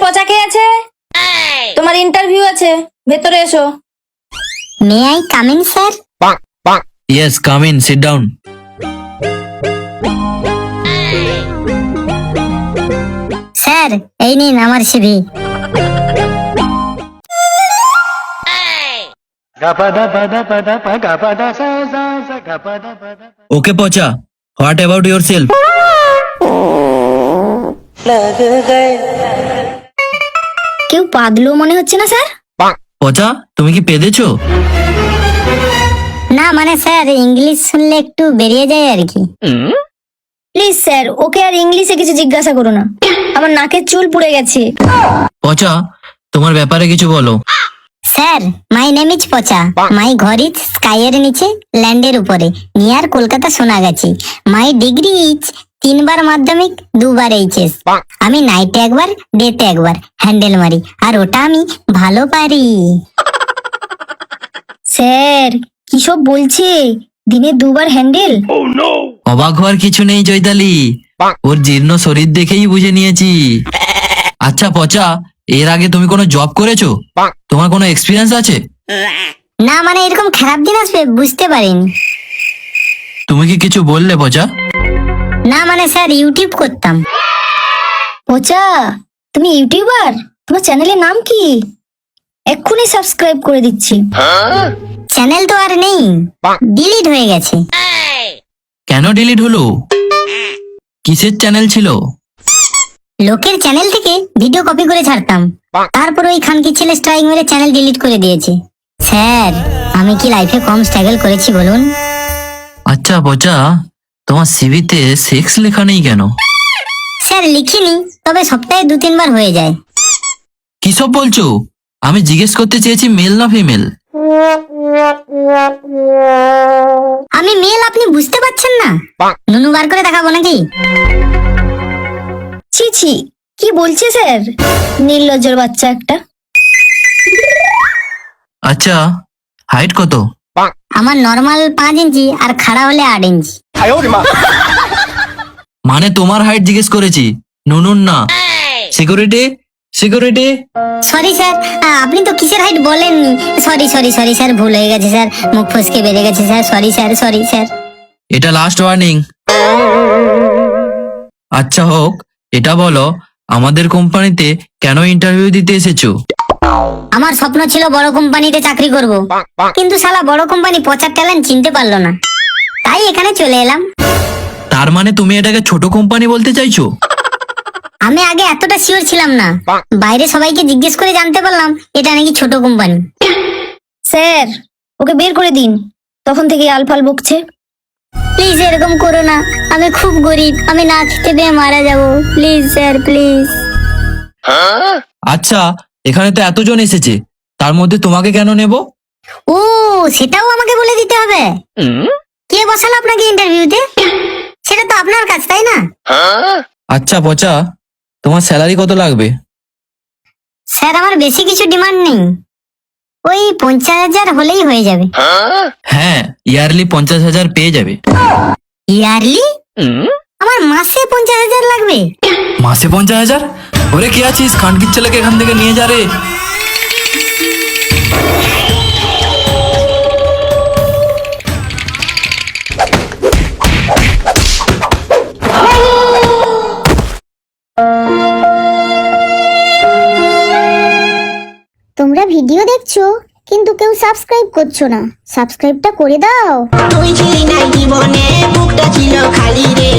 পচা কে আছে? তোমার ইন্টারভিউ আছে, ভেতরে এসো। May I come in sir? Yes, come in, sit down. Sir এই নিন আমার CV. Okay, Pocha. What about yourself? কেউ পাদলো মনে হচ্ছে না স্যার? পচা, তুমি কি পেদেছো? না মানে স্যার ইংলিশ শুনলে একটু বেরিয়ে যায় আর কি। প্লিজ স্যার, ওকে আর ইংলিশে কিছু জিজ্ঞাসা করো না, আমার নাকের চুল পুড়ে গেছে। পচা, তোমার ব্যাপারে কিছু বলো। স্যার মাই নেম ইজ পচা, মাই ঘর ইজ স্কাইয়ের নিচে ল্যান্ডের উপরে near Kolkata Sonagachi. My degree is 3 বার মাধ্যমিক 2 বার এইচএস। আমি নাইটে একবার ডেতে একবার হ্যান্ডেল মারি, আর ওটা আমি ভালো পারি। স্যার কি সব বলছে, দিনে 2 বার হ্যান্ডেল? অবাক হওয়ার কিছু নেই চৈতালি, ওর জীর্ণ শরীর দেখেই বুঝে নিয়েছি। আচ্ছা পচা, এর আগে তুমি কোনো জব করেছো? তোমার কোনো এক্সপিরিয়েন্স আছে? না মানে এরকম খারাপ দিন আসবে বুঝতে পারিনি। তুমি কি কিছু বললে পচা? না মানে স্যার ইউটিউব করতাম। পচা, তুমি ইউটিউবার? তোমার চ্যানেলের নাম কি? এক্ষুনি সাবস্ক্রাইব করে দিচ্ছি। চ্যানেল তো আর নেই, ডিলিট হয়ে গেছে। কেন ডিলিট হলো? কিসের চ্যানেল ছিল? লোকের চ্যানেল থেকে ভিডিও কপি করে ছাড়তাম, তারপর ওই খানকি ছেলে স্ট্রাইক মেরে চ্যানেল ডিলিট করে দিয়েছে। স্যার আমি কি লাইফে কম স্ট্রাগল করেছি বলুন? আচ্ছা পচা, তোমার সিভিতে সেক্স লেখা নেই কেন? স্যার লিখিনি, তবে সপ্তাহে 2-3 বার হয়ে যায়। কি সব বলছো? আমি জিজ্ঞেস করতে চেয়েছি মেল না ফিমেল। আমি মেল, আপনি বুঝতে পারছেন না? নুনু বার করে দেখাবো নাকি? ছি ছি, কি বলছে স্যার, নির্লজ্জর বাচ্চা একটা। আচ্ছা, হাইট কত? আমার নর্মাল 5 ইঞ্চি আর খাড়া হলে 8 ইঞ্চি। মানে তোমার হাইট জিজ্ঞেস করেছি, নুনুন না। Security, security. সরি স্যার, আপনি তো কিসের হাইট বলেননি। সরি সরি সরি স্যার, ভুল হয়ে গেছে স্যার, মুখ ফসকে বেড়ে গেছে sir. Sorry sir, sorry sir. এটা লাস্ট ওয়ার্নিং। আচ্ছা হোক, এটা বলো আমাদের কোম্পানিতে কেন ইন্টারভিউ দিতে এসেছো? আমার স্বপ্ন ছিল বড় কোম্পানিতে চাকরি করব, কিন্তু শালা বড় কোম্পানি পচার ট্যালেন্ট চিনতে পারলো না, তাই এখানে চলে এলাম। তার মানে তুমি এটাকে ছোট কোম্পানি বলতে চাইছো? আমি আগে এতটা শিওর ছিলাম না, বাইরে সবাইকে জিজ্ঞেস করে জানতে পারলাম এটা নাকি ছোট কোম্পানি। স্যার ওকে বের করে দিন, তখন থেকে আলফাল বকছে। প্লিজ এরকম করো না, আমি খুব গরিব, আমি না খেতে পেয়ে মারা যাব। Please sir, please. আচ্ছা, এখানে তো এতজন এসেছে, তার মধ্যে তোমাকে কেন নেব? ও সেটাও আমাকে বলে দিতে হবে? কে বসালো আপনাকে ইন্টারভিউতে? সেটা তো আপনার কাজ, তাই না? আচ্ছা পচা, তোমার স্যালারি কত লাগবে? স্যার আমার বেশি কিছু ডিমান্ড নেই, ওই 50,000 হলেই হয়ে যাবে। হ্যাঁ, ইয়ারলি 50,000 পেয়ে যাবে। ইয়ারলি? আমার মাসে 50,000 লাগবে? মাসে 50,000? ওরে কি আছিস, খানকির ছেলেকে এখান থেকে নিয়ে যা রে। তোমরা ভিডিও দেখছো কিন্তু কেউ সাবস্ক্রাইব করছো না, সাবস্ক্রাইবটা করে দাও। তুই ছিলি না জীবনে, বুকটা ছিল খালি রে।